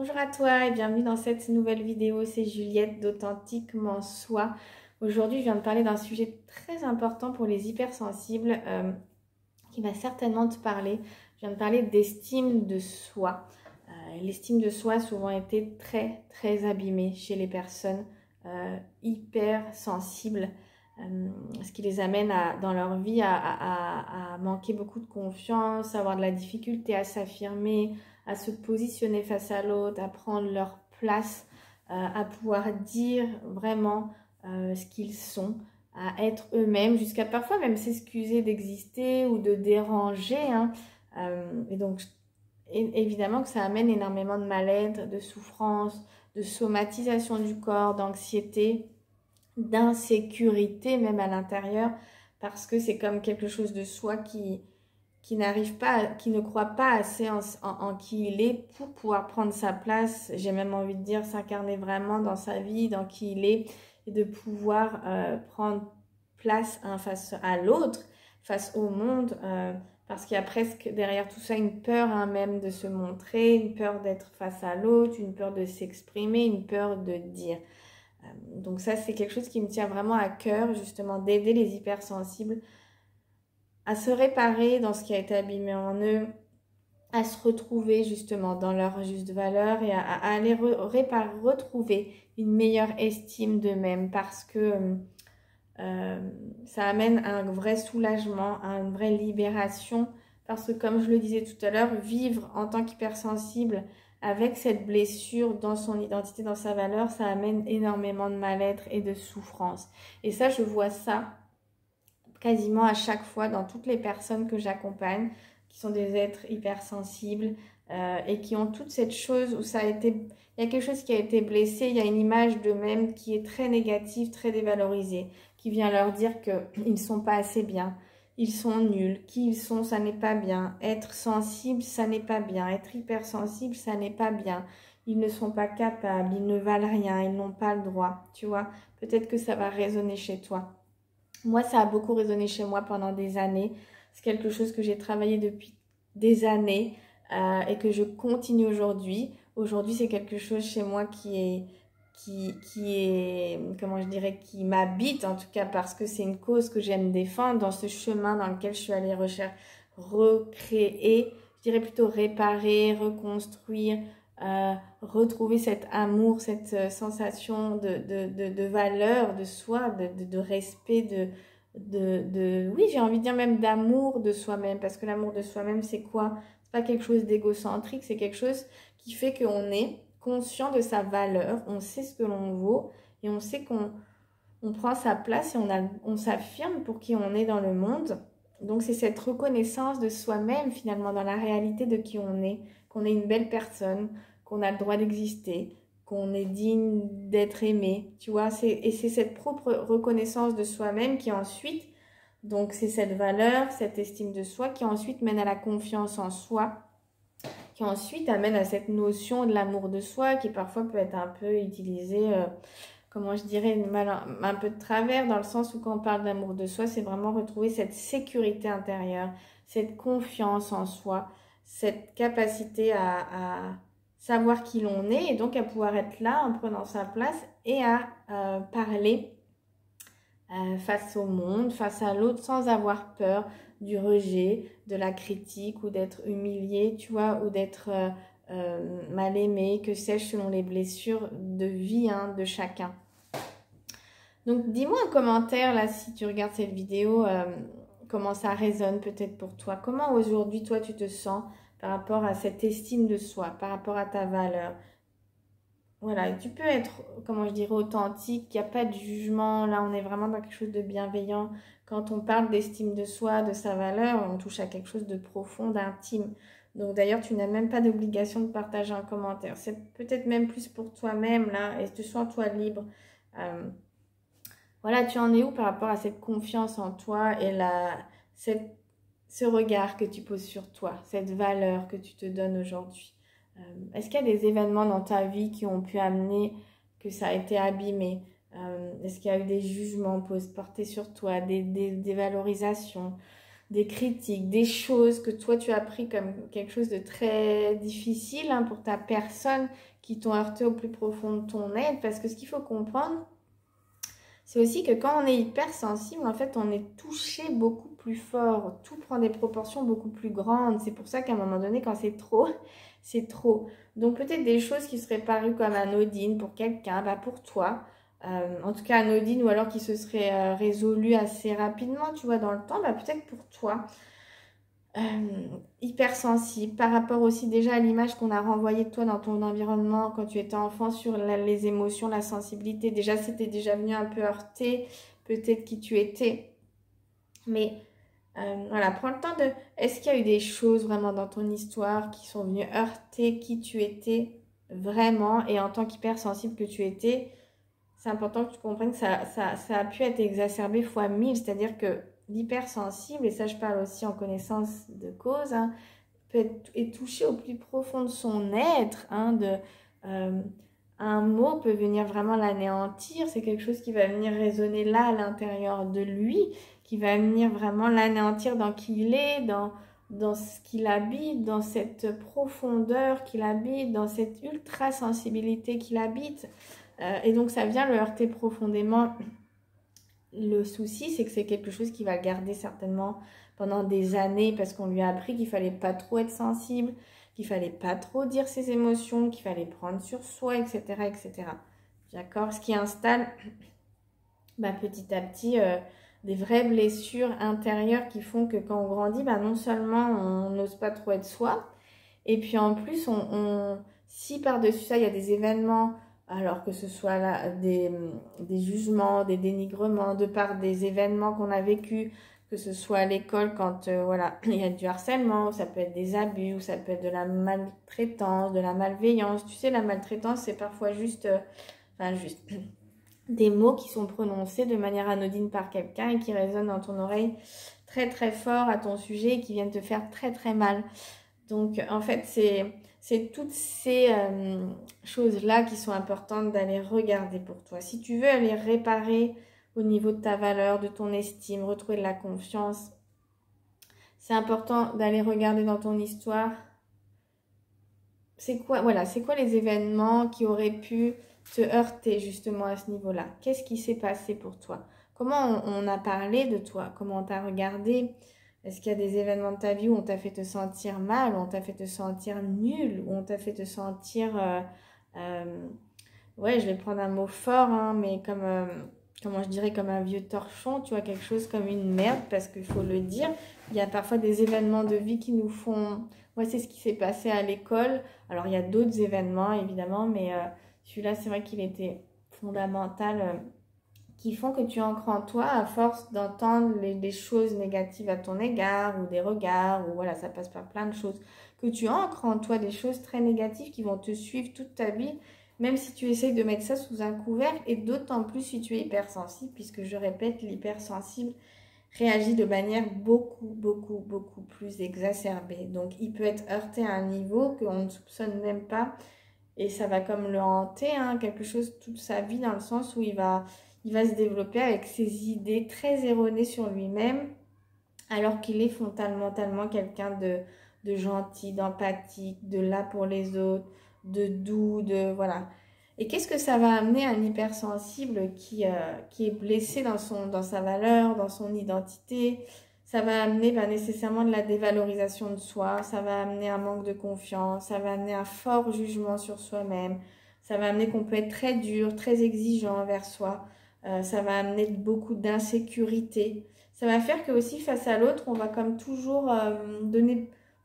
Bonjour à toi et bienvenue dans cette nouvelle vidéo, c'est Juliette d'Authentiquement Soi. Aujourd'hui, je viens de parler d'un sujet très important pour les hypersensibles qui va certainement te parler. Je viens de parler d'estime de soi. L'estime de soi a souvent été très abîmée chez les personnes hypersensibles, ce qui les amène dans leur vie à manquer beaucoup de confiance, à avoir de la difficulté à s'affirmer, à se positionner face à l'autre, à prendre leur place, à pouvoir dire vraiment ce qu'ils sont, à être eux-mêmes, jusqu'à parfois même s'excuser d'exister ou de déranger. Et donc, évidemment que ça amène énormément de mal-être, de souffrance, de somatisation du corps, d'anxiété, d'insécurité même à l'intérieur, parce que c'est comme quelque chose de soi qui n'arrive pas, qui ne croit pas assez en qui il est pour pouvoir prendre sa place. J'ai même envie de dire s'incarner vraiment dans sa vie, dans qui il est, et de pouvoir prendre place face à l'autre, face au monde, parce qu'il y a presque derrière tout ça une peur même de se montrer, une peur d'être face à l'autre, une peur de s'exprimer, une peur de dire. Donc ça, c'est quelque chose qui me tient vraiment à cœur, justement, d'aider les hypersensibles à se réparer dans ce qui a été abîmé en eux, à se retrouver justement dans leur juste valeur et à aller retrouver une meilleure estime d'eux-mêmes, parce que ça amène à un vrai soulagement, à une vraie libération, parce que comme je le disais tout à l'heure, vivre en tant qu'hypersensible avec cette blessure dans son identité, dans sa valeur, ça amène énormément de mal-être et de souffrance. Et ça, je vois ça quasiment à chaque fois dans toutes les personnes que j'accompagne, qui sont des êtres hypersensibles et qui ont toute cette chose où il y a quelque chose qui a été blessé, il y a une image d'eux-mêmes qui est très négative, très dévalorisée, qui vient leur dire qu'ils ne sont pas assez bien, ils sont nuls, qui ils sont, ça n'est pas bien, être sensible, ça n'est pas bien, être hypersensible, ça n'est pas bien, ils ne sont pas capables, ils ne valent rien, ils n'ont pas le droit, tu vois, peut-être que ça va résonner chez toi. Moi, ça a beaucoup résonné chez moi pendant des années. C'est quelque chose que j'ai travaillé depuis des années et que je continue aujourd'hui. Aujourd'hui, c'est quelque chose chez moi qui est, comment je dirais, qui m'habite en tout cas, parce que c'est une cause que j'aime défendre dans ce chemin dans lequel je suis allée recréer, je dirais plutôt réparer, reconstruire, retrouver cet amour, cette sensation de valeur de soi, de respect, oui, j'ai envie de dire même d'amour de soi-même, parce que l'amour de soi-même, c'est quoi? C'est pas quelque chose d'égocentrique, c'est quelque chose qui fait qu'on est conscient de sa valeur, on sait ce que l'on vaut et on sait qu'on prend sa place et on s'affirme pour qui on est dans le monde. Donc c'est cette reconnaissance de soi-même finalement dans la réalité de qui on est, qu'on est une belle personne, qu'on a le droit d'exister, qu'on est digne d'être aimé, tu vois. Et c'est cette propre reconnaissance de soi-même qui ensuite, donc c'est cette valeur, cette estime de soi qui ensuite mène à la confiance en soi, qui ensuite amène à cette notion de l'amour de soi qui parfois peut être un peu utilisée, comment je dirais, un peu de travers, dans le sens où quand on parle d'amour de soi, c'est vraiment retrouver cette sécurité intérieure, cette confiance en soi, cette capacité à savoir qui l'on est et donc à pouvoir être là en prenant sa place et à parler face au monde, face à l'autre, sans avoir peur du rejet, de la critique ou d'être humilié, tu vois, ou d'être mal aimé, que sais-je, selon les blessures de vie de chacun. Donc dis-moi en commentaire là, si tu regardes cette vidéo, comment ça résonne peut-être pour toi. Comment aujourd'hui toi tu te sens par rapport à cette estime de soi, par rapport à ta valeur. Voilà, tu peux être, comment je dirais, authentique, il n'y a pas de jugement, là on est vraiment dans quelque chose de bienveillant. Quand on parle d'estime de soi, de sa valeur, on touche à quelque chose de profond, d'intime. Donc d'ailleurs, tu n'as même pas d'obligation de partager un commentaire. C'est peut-être même plus pour toi-même, là, et te sens-toi libre. Voilà, tu en es où par rapport à cette confiance en toi et ce regard que tu poses sur toi, cette valeur que tu te donnes aujourd'hui? Est-ce qu'il y a des événements dans ta vie qui ont pu amener que ça a été abîmé? Est-ce qu'il y a eu des jugements portés sur toi, des dévalorisations? des critiques, des choses que toi tu as pris comme quelque chose de très difficile hein, pour ta personne, qui t'ont heurté au plus profond de ton être. Parce que ce qu'il faut comprendre, c'est aussi que quand on est hypersensible, en fait, on est touché beaucoup plus fort. Tout prend des proportions beaucoup plus grandes. C'est pour ça qu'à un moment donné, quand c'est trop, c'est trop. Donc peut-être des choses qui seraient parues comme anodines pour quelqu'un, bah pour toi, en tout cas anodines, ou alors qui se seraient résolues assez rapidement, tu vois, dans le temps, bah peut-être pour toi. Hypersensible par rapport aussi déjà à l'image qu'on a renvoyée de toi dans ton environnement quand tu étais enfant sur les émotions, la sensibilité. Déjà, c'était déjà venu un peu heurter peut-être qui tu étais. Mais voilà, prends le temps de... Est-ce qu'il y a eu des choses vraiment dans ton histoire qui sont venues heurter qui tu étais vraiment et en tant qu'hypersensible que tu étais, c'est important que tu comprennes que ça a pu être exacerbé fois 1000, c'est-à-dire que l'hypersensible, et ça je parle aussi en connaissance de cause, hein, est touché au plus profond de son être, hein, euh, un mot peut venir vraiment l'anéantir, c'est quelque chose qui va venir résonner là à l'intérieur de lui, qui va venir vraiment l'anéantir dans qui il est, dans ce qu'il habite, dans cette profondeur qu'il habite, dans cette ultra-sensibilité qu'il habite. Et donc ça vient le heurter profondément. Le souci, c'est que c'est quelque chose qui va garder certainement pendant des années parce qu'on lui a appris qu'il fallait pas trop être sensible, qu'il fallait pas trop dire ses émotions, qu'il fallait prendre sur soi, etc., etc. D'accord? Ce qui installe bah, petit à petit des vraies blessures intérieures qui font que quand on grandit, bah, non seulement on n'ose pas trop être soi, et puis en plus, si par-dessus ça, il y a des événements, alors que ce soit là, des jugements, des dénigrements, de par des événements qu'on a vécus, que ce soit à l'école quand voilà, il y a du harcèlement, ou ça peut être des abus, ou ça peut être de la maltraitance, de la malveillance. Tu sais, la maltraitance, c'est parfois juste, enfin juste, des mots qui sont prononcés de manière anodine par quelqu'un et qui résonnent dans ton oreille très très fort à ton sujet et qui viennent te faire très très mal. Donc, en fait, c'est toutes ces choses-là qui sont importantes d'aller regarder pour toi. Si tu veux aller réparer au niveau de ta valeur, de ton estime, retrouver de la confiance, c'est important d'aller regarder dans ton histoire. C'est quoi, voilà, c'est quoi les événements qui auraient pu te heurter justement à ce niveau-là? Qu'est-ce qui s'est passé pour toi? Comment on a parlé de toi? Comment on t'a regardé? Est-ce qu'il y a des événements de ta vie où on t'a fait te sentir mal, où on t'a fait te sentir nul, où on t'a fait te sentir, ouais, je vais prendre un mot fort, hein, mais comme, comment je dirais, comme un vieux torchon, tu vois, quelque chose comme une merde, parce qu'il faut le dire. Il y a parfois des événements de vie qui nous font... Moi, c'est ce qui s'est passé à l'école. Alors, il y a d'autres événements, évidemment, mais celui-là, c'est vrai qu'il était fondamental. Qui font que tu ancres en toi à force d'entendre des choses négatives à ton égard ou des regards, ou voilà, ça passe par plein de choses, que tu ancres en toi des choses très négatives qui vont te suivre toute ta vie, même si tu essayes de mettre ça sous un couvercle, et d'autant plus si tu es hypersensible, puisque je répète, l'hypersensible réagit de manière beaucoup plus exacerbée. Donc il peut être heurté à un niveau qu'on ne soupçonne même pas, et ça va comme le hanter, hein, quelque chose toute sa vie, dans le sens où il va se développer avec ses idées très erronées sur lui-même, alors qu'il est fondamentalement quelqu'un de gentil, d'empathique, de là pour les autres, de doux, de voilà. Et qu'est-ce que ça va amener à un hypersensible qui est blessé dans sa valeur, dans son identité? Ça va amener nécessairement de la dévalorisation de soi, ça va amener un manque de confiance, ça va amener un fort jugement sur soi-même, ça va amener qu'on peut être très dur, très exigeant envers soi, ça va amener beaucoup d'insécurité. Ça va faire que aussi face à l'autre, on va comme toujours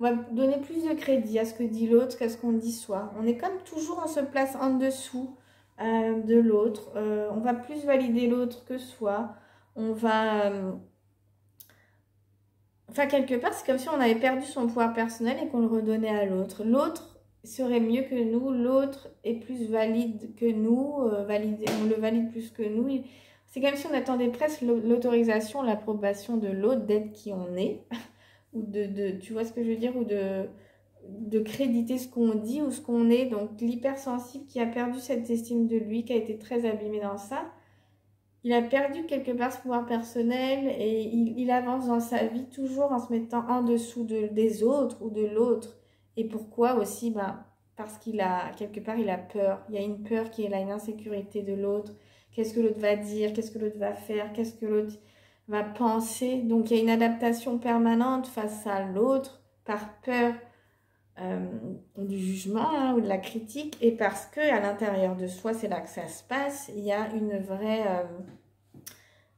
on va donner plus de crédit à ce que dit l'autre qu'à ce qu'on dit soi. On est comme toujours, on se place en dessous de l'autre. On va plus valider l'autre que soi. On va... Enfin, quelque part, c'est comme si on avait perdu son pouvoir personnel et qu'on le redonnait à l'autre. L'autre serait mieux que nous. L'autre est plus valide que nous. On le valide plus que nous. C'est comme si on attendait presque l'autorisation, l'approbation de l'autre d'être qui on est. Ou tu vois ce que je veux dire, ou de créditer ce qu'on dit ou ce qu'on est. Donc l'hypersensible qui a perdu cette estime de lui, qui a été très abîmé dans ça, il a perdu quelque part ce pouvoir personnel et il avance dans sa vie toujours en se mettant en dessous des autres ou de l'autre. Et pourquoi aussi? Ben, parce qu'il a, quelque part, il a peur. Il y a une peur qui est là, une insécurité de l'autre. Qu'est-ce que l'autre va dire? Qu'est-ce que l'autre va faire? Qu'est-ce que l'autre va penser? Donc, il y a une adaptation permanente face à l'autre par peur du jugement hein, ou de la critique et parce que à l'intérieur de soi, c'est là que ça se passe, il y a une vraie,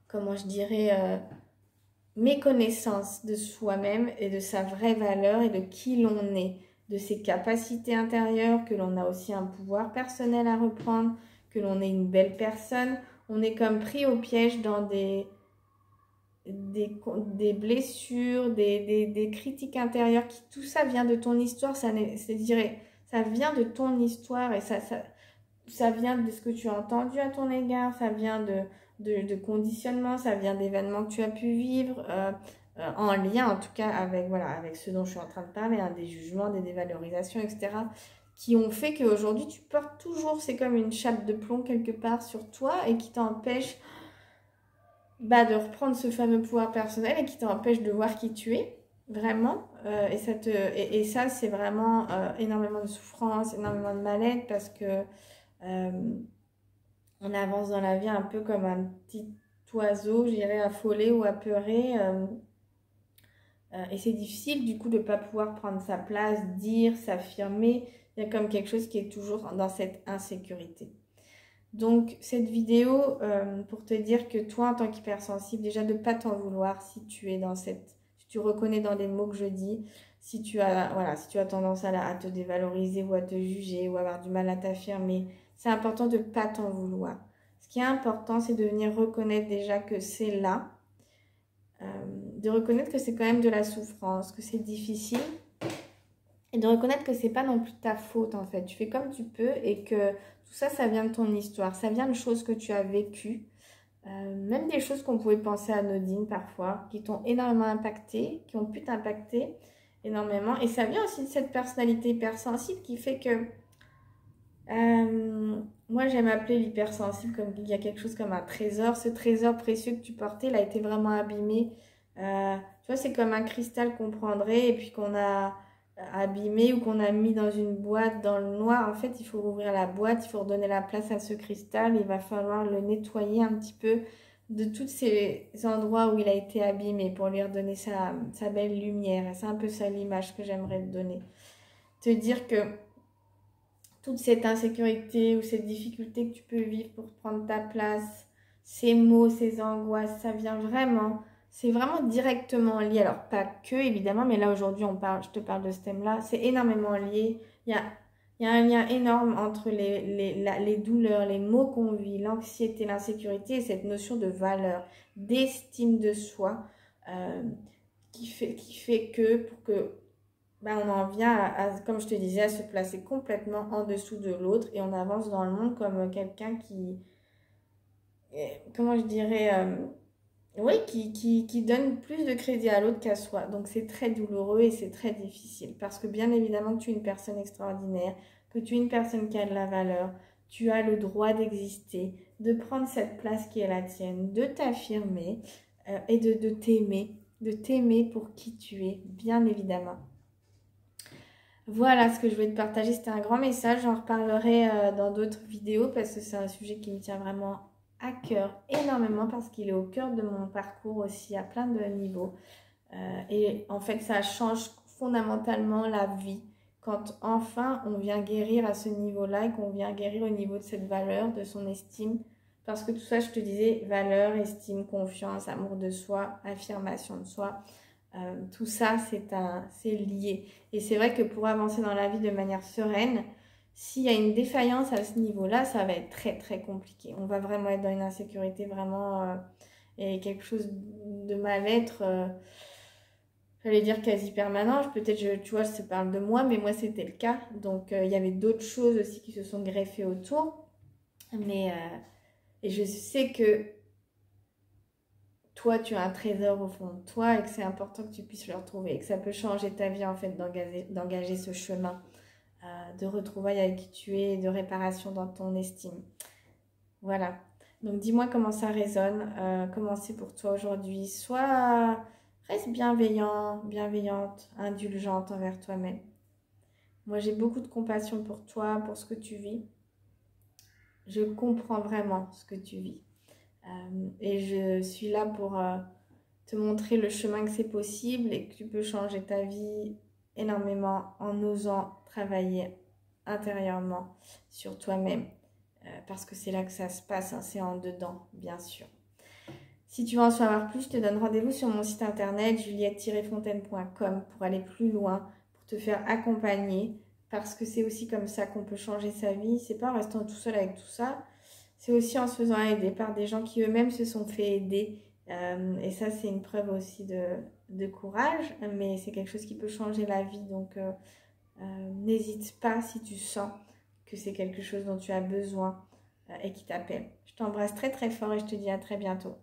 comment je dirais, méconnaissance de soi-même et de sa vraie valeur et de qui l'on est, de ses capacités intérieures, que l'on a aussi un pouvoir personnel à reprendre, que l'on est une belle personne. On est comme pris au piège dans des blessures, des critiques intérieures, tout ça vient de ton histoire, ça vient de ton histoire et ça vient de ce que tu as entendu à ton égard, ça vient de conditionnement, ça vient d'événements que tu as pu vivre, en lien en tout cas avec, voilà, avec ce dont je suis en train de parler, hein, des jugements, des dévalorisations, etc., qui ont fait qu'aujourd'hui tu portes toujours, c'est comme une chape de plomb quelque part sur toi et qui t'empêche bah, de reprendre ce fameux pouvoir personnel et qui t'empêche de voir qui tu es, vraiment. Et ça, c'est vraiment énormément de souffrance, énormément de mal-être parce que on avance dans la vie un peu comme un petit oiseau, je dirais, affolé ou apeuré. Et c'est difficile du coup de ne pas pouvoir prendre sa place, dire, s'affirmer. Il y a comme quelque chose qui est toujours dans cette insécurité. Donc, cette vidéo, pour te dire que toi, en tant qu'hypersensible, déjà de ne pas t'en vouloir si tu es dans si tu reconnais dans les mots que je dis, si tu as, voilà, si tu as tendance à te dévaloriser ou à te juger ou avoir du mal à t'affirmer, c'est important de ne pas t'en vouloir. Ce qui est important, c'est de venir reconnaître déjà que c'est là, de reconnaître que c'est quand même de la souffrance, que c'est difficile, et de reconnaître que c'est pas non plus ta faute en fait. Tu fais comme tu peux et que tout ça, ça vient de ton histoire, ça vient de choses que tu as vécues, même des choses qu'on pouvait penser anodines parfois, qui t'ont énormément impacté, qui ont pu t'impacter énormément. Et ça vient aussi de cette personnalité hypersensible qui fait que moi j'aime appeler l'hypersensible comme il y a quelque chose comme un trésor. Ce trésor précieux que tu portais, il a été vraiment abîmé. Tu vois, c'est comme un cristal qu'on prendrait et puis qu'on a abîmé ou qu'on a mis dans une boîte dans le noir. En fait, il faut rouvrir la boîte, il faut redonner la place à ce cristal. Il va falloir le nettoyer un petit peu de tous ces endroits où il a été abîmé pour lui redonner sa belle lumière. Et c'est un peu ça l'image que j'aimerais te donner. Te dire que toute cette insécurité ou cette difficulté que tu peux vivre pour prendre ta place, ces mots, ces angoisses, ça vient vraiment, c'est vraiment directement lié. Alors, pas que, évidemment, mais là, aujourd'hui, je te parle de ce thème-là, c'est énormément lié. Il y a un lien énorme entre les douleurs, les maux qu'on vit, l'anxiété, l'insécurité et cette notion de valeur, d'estime de soi, qui fait que, pour que ben, on en vient comme je te disais, à se placer complètement en dessous de l'autre et on avance dans le monde comme quelqu'un qui, comment je dirais, oui, qui donne plus de crédit à l'autre qu'à soi. Donc c'est très douloureux et c'est très difficile parce que bien évidemment que tu es une personne extraordinaire, que tu es une personne qui a de la valeur, tu as le droit d'exister, de prendre cette place qui est la tienne, de t'affirmer et de t'aimer pour qui tu es, bien évidemment. Voilà ce que je voulais te partager, c'était un grand message, j'en reparlerai dans d'autres vidéos parce que c'est un sujet qui me tient vraiment à cœur énormément parce qu'il est au cœur de mon parcours aussi à plein de niveaux. Et en fait, ça change fondamentalement la vie quand enfin on vient guérir à ce niveau-là et qu'on vient guérir au niveau de cette valeur, de son estime. Parce que tout ça, je te disais, valeur, estime, confiance, amour de soi, affirmation de soi. Tout ça, c'est lié. Et c'est vrai que pour avancer dans la vie de manière sereine, s'il y a une défaillance à ce niveau-là, ça va être très très compliqué. On va vraiment être dans une insécurité vraiment et quelque chose de mal-être, j'allais dire quasi permanent. Peut-être, tu vois, je te parle de moi, mais moi c'était le cas. Donc il y avait d'autres choses aussi qui se sont greffées autour. Et je sais que toi, tu as un trésor au fond de toi et que c'est important que tu puisses le retrouver et que ça peut changer ta vie en fait d'engager ce chemin de retrouvailles avec qui tu es et de réparation dans ton estime. Voilà. Donc dis-moi comment ça résonne, comment c'est pour toi aujourd'hui. Reste bienveillant, bienveillante, indulgente envers toi-même. Moi, j'ai beaucoup de compassion pour toi, pour ce que tu vis. Je comprends vraiment ce que tu vis. Et je suis là pour te montrer le chemin que c'est possible et que tu peux changer ta vie énormément en osant travailler intérieurement sur toi-même. Parce que c'est là que ça se passe, hein, c'est en dedans, bien sûr. Si tu veux en savoir plus, je te donne rendez-vous sur mon site internet juliette-fontaine.com pour aller plus loin, pour te faire accompagner, parce que c'est aussi comme ça qu'on peut changer sa vie. C'est pas en restant tout seul avec tout ça, c'est aussi en se faisant aider par des gens qui eux-mêmes se sont fait aider. Et ça, c'est une preuve aussi de courage, mais c'est quelque chose qui peut changer la vie. Donc, n'hésite pas si tu sens que c'est quelque chose dont tu as besoin et qui t'appelle. Je t'embrasse très très fort et je te dis à très bientôt.